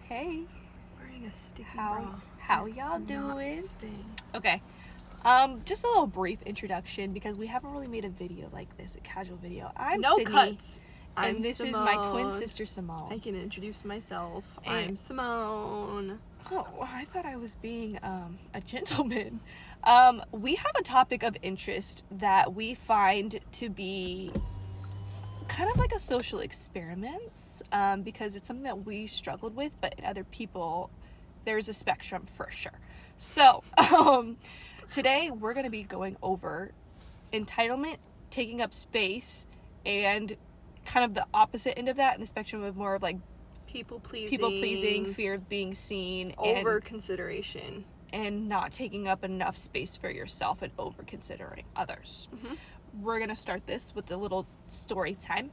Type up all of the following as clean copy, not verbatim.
Hey, Wearing a sticky how bra. y'all doing? Sting. Okay, just a little brief introduction because we haven't really made a video like this, a casual video. I'm No Sydney, cuts. and I'm this Simone. is my twin sister Simone. I can introduce myself. And- I'm Simone. Oh, I thought I was being a gentleman. We have a topic of interest that we find to be kind of like a social experiment, because it's something that we struggled with, but in other people, there's a spectrum for sure. So, today we're going to be going over entitlement, taking up space, and kind of the opposite end of that in the spectrum of more of like People pleasing. fear of being seen, Over consideration. and not taking up enough space for yourself and over considering others. Mm-hmm. We're gonna start this with a little story time.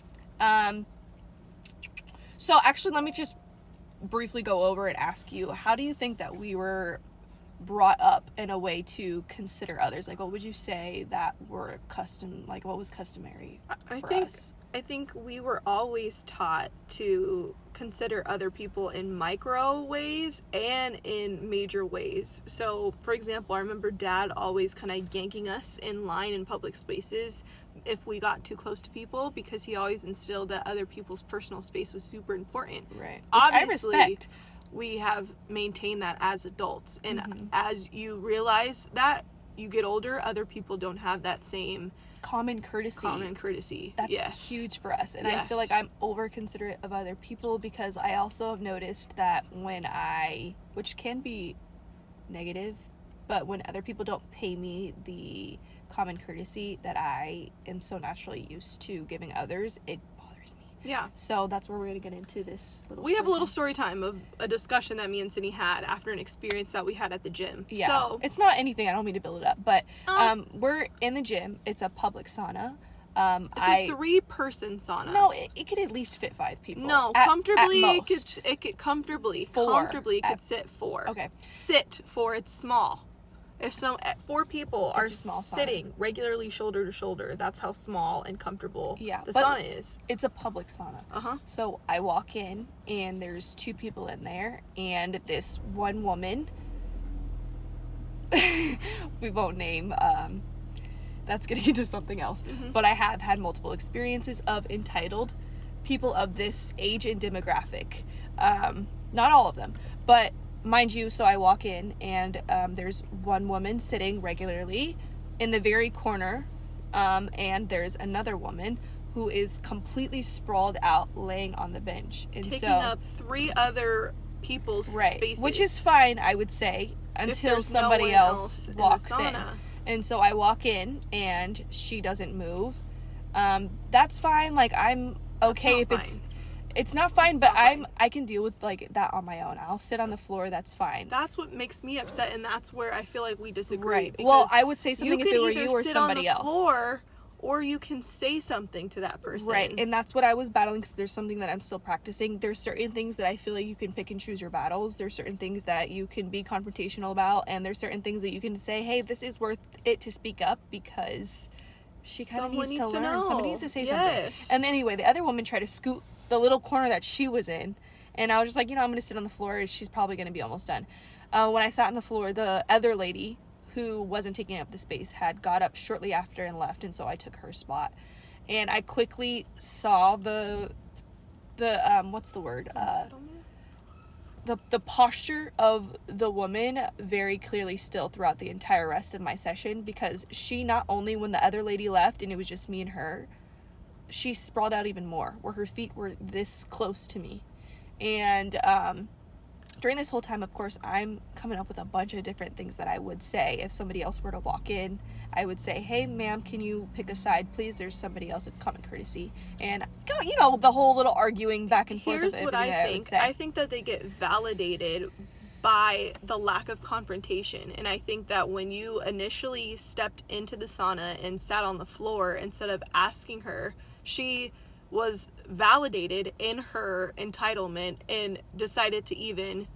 So actually, let me just briefly go over and ask you, how do you think that we were brought up in a way to consider others? Like, what would you say that were what was customary for us? I think we were always taught to consider other people in micro ways and in major ways. So, for example, I remember Dad always kind of yanking us in line in public spaces if we got too close to people, because he always instilled that other people's personal space was super important. Right. Which Obviously, I respect. we have maintained that as adults. And Mm-hmm. as you realize that, you get older, other people don't have that same Common courtesy. That's yes. huge for us. And I feel Yes. like I'm over considerate of other people because I also have noticed that which can be negative, but when other people don't pay me the common courtesy that I am so naturally used to giving others, it bothers me. Yeah. So that's where we're going to get into this little We have a little time. story time of a discussion that me and Sydney had after an experience that we had at the gym. Yeah. So, It's not anything, I don't mean to build it up, but we're in the gym. It's a public sauna. it's a 3-person sauna. No, it could at least fit 5 people. No, At comfortably, most. it could comfortably, 4. could sit 4. Okay. Sit 4, it's small. If 4 people are a small sauna. sitting regularly shoulder to shoulder, that's how small and comfortable the but sauna is. It's a public sauna. Uh-huh. So I walk in, and there's 2 people in there, and this one woman, we won't name, that's getting into something else, but I have had multiple experiences of entitled people of this age and demographic. Not all of them, but mind you, so I walk in, and there's one woman sitting regularly in the very corner, and there's another woman who is completely sprawled out, laying on the bench. And Taking so, up 3 other people's spaces. which is fine, I would say, until there's somebody no one else in the walks in. sauna. And so I walk in, and she doesn't move. That's fine. Like, I'm okay if it's not fine, but I can deal with like that on my own. I'll sit on the floor. That's fine. That's what makes me upset, and that's where I feel like we disagree. Right. Well, I would say something you if could it were either you or sit somebody on the else. floor, or you can say something to that person. Right. And that's what I was battling, because there's something that I'm still practicing. There's certain things that I feel like you can pick and choose your battles. There's certain things that you can be confrontational about, and there's certain things that you can say, hey, this is worth it to speak up, because she kind of needs to learn. know. Somebody needs to say Yes. something. And anyway, the other woman tried to scoot the little corner that she was in, and I was just like, I'm going to sit on the floor. She's probably going to be almost done. When I sat on the floor, the other lady who wasn't taking up the space had got up shortly after and left, and so I took her spot. And I quickly saw the what's the word? The posture of the woman very clearly still throughout the entire rest of my session, because she, not only when the other lady left and it was just me and her, she sprawled out even more, where her feet were this close to me. And during this whole time, of course, I'm coming up with a bunch of different things that I would say if somebody else were to walk in. I would say, hey, ma'am, can you pick a side, please? There's somebody else. It's common courtesy. And, the whole little arguing back and forth. Here's of what everything I would think. say. I think that they get validated by the lack of confrontation. And I think that when you initially stepped into the sauna and sat on the floor, instead of asking her, she was validated in her entitlement and decided to even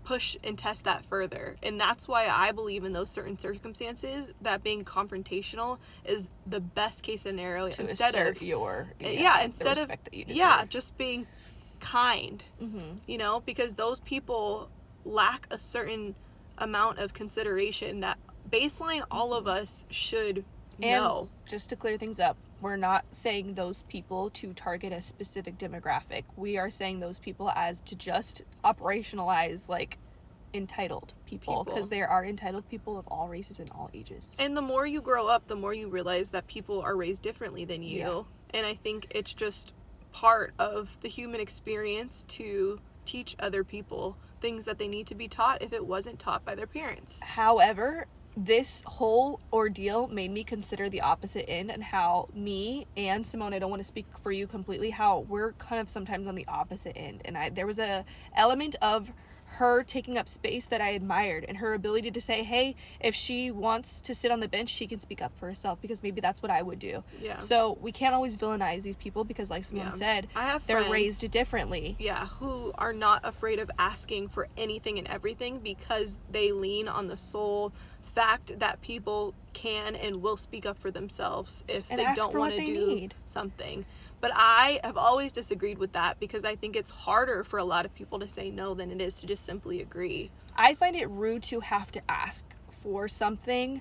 push and test that further. And that's why I believe in those certain circumstances that being confrontational is the best case scenario, to instead assert of your instead the of respect that you deserve. just being kind, you know, because those people lack a certain amount of consideration that baseline all of us should know. And just to clear things up, we're not saying those people to target a specific demographic. We are saying those people as to just operationalize, like, entitled people, because there are entitled people of all races and all ages. And the more you grow up, the more you realize that people are raised differently than you. Yeah. And I think it's just part of the human experience to teach other people things that they need to be taught if it wasn't taught by their parents. However, this whole ordeal made me consider the opposite end, and how me and Simone, I don't want to speak for you completely, how we're kind of sometimes on the opposite end. And there was a element of her taking up space that I admired, and her ability to say, hey, if she wants to sit on the bench, she can speak up for herself, because maybe that's what I would do. Yeah. So we can't always villainize these people, because like Simone said, I have they're friends, raised differently. Yeah, who are not afraid of asking for anything and everything, because they lean on the sole fact that people can and will speak up for themselves if And they ask don't for want what to they do need. something. But I have always disagreed with that, because I think it's harder for a lot of people to say no than it is to just simply agree. I find it rude to have to ask for something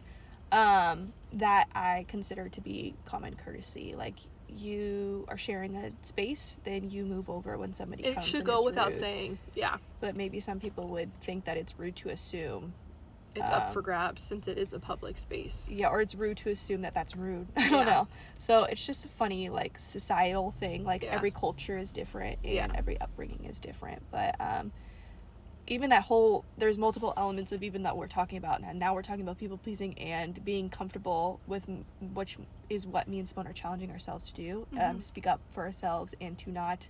that I consider to be common courtesy. Like, you are sharing a space, then you move over when somebody It comes. should and go it's without rude. saying, yeah. But maybe some people would think that it's rude to assume. It's up for grabs since it is a public space. Yeah, or it's rude to assume that that's rude. I don't know. So it's just a funny, like, societal thing. Like, every culture is different, and every upbringing is different. But even that whole, there's multiple elements of even that we're talking about. And now we're talking about people pleasing and being comfortable with, which is what me and Simone are challenging ourselves to do. Speak up for ourselves, and to not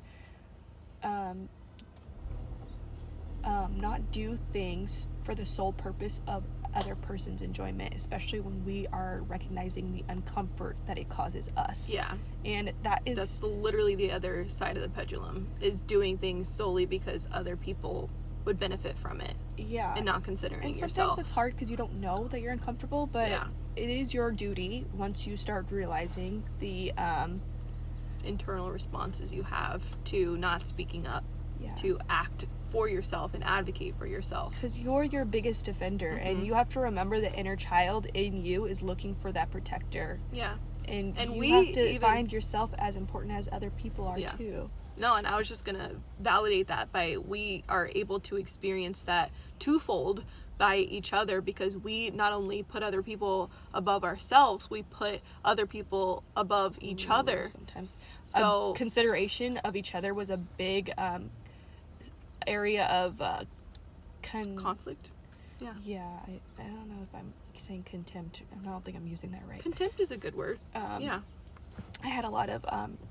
do things for the sole purpose of other person's enjoyment, especially when we are recognizing the uncomfort that it causes us. Yeah. And that's literally the other side of the pendulum, is doing things solely because other people would benefit from it. Yeah. And not considering and yourself. Sometimes it's hard because you don't know that you're uncomfortable, but it is your duty, once you start realizing the internal responses you have to not speaking up, to act for yourself and advocate for yourself. Because you're your biggest defender, and you have to remember the inner child in you is looking for that protector. Yeah. And you have to find yourself as important as other people are too. No, and I was just gonna validate that by, we are able to experience that twofold by each other, because we not only put other people above ourselves, we put other people above each other. Sometimes. So consideration of each other was a big area of conflict. Yeah. Yeah, I don't know if I'm saying contempt. I don't think I'm using that right. Contempt is a good word. Yeah. I had a lot of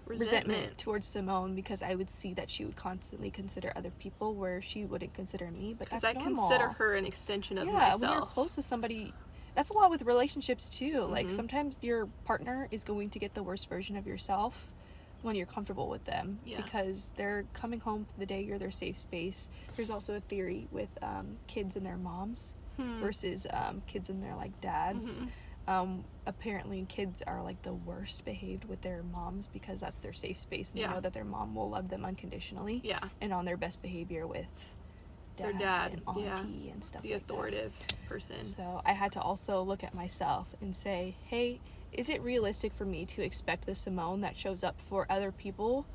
resentment towards Simone, because I would see that she would constantly consider other people where she wouldn't consider me, but that's normal. Because I consider her an extension of Yeah, myself. when you're close to somebody, that's a lot with relationships too. Like, sometimes your partner is going to get the worst version of yourself when you're comfortable with them, because they're coming home for the day, you're their safe space. There's also a theory with kids and their moms versus kids and their, like, dads. Apparently kids are, like, the worst behaved with their moms, because that's their safe space, and they know that their mom will love them unconditionally, and on their best behavior with their dad and auntie and stuff, the like authoritative person. So I had to also look at myself and say, hey, is it realistic for me to expect the Simone that shows up for other people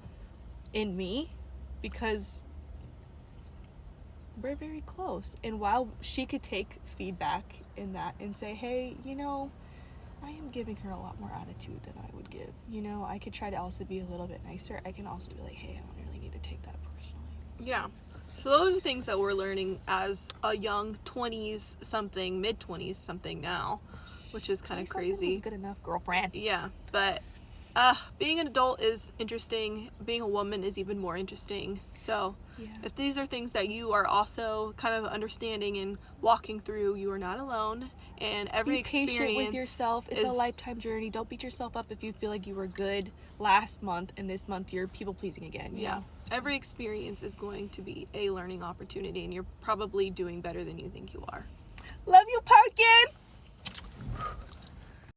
in me? Because we're very close, and while she could take feedback in that and say, hey, you know, I am giving her a lot more attitude than I would give. You know, I could try to also be a little bit nicer. I can also be like, hey, I don't really need to take that personally. Yeah. So those are things that we're learning as a young 20s something, mid 20s something now, which is kind of crazy. Good enough, girlfriend. Yeah, but being an adult is interesting. Being a woman is even more interesting. So if these are things that you are also kind of understanding and walking through, you are not alone. And every experience, be patient with yourself. It's a lifetime journey. Don't beat yourself up if you feel like you were good last month and this month you're people pleasing again. You know? Every experience is going to be a learning opportunity, and you're probably doing better than you think you are. Love you, Pumpkin!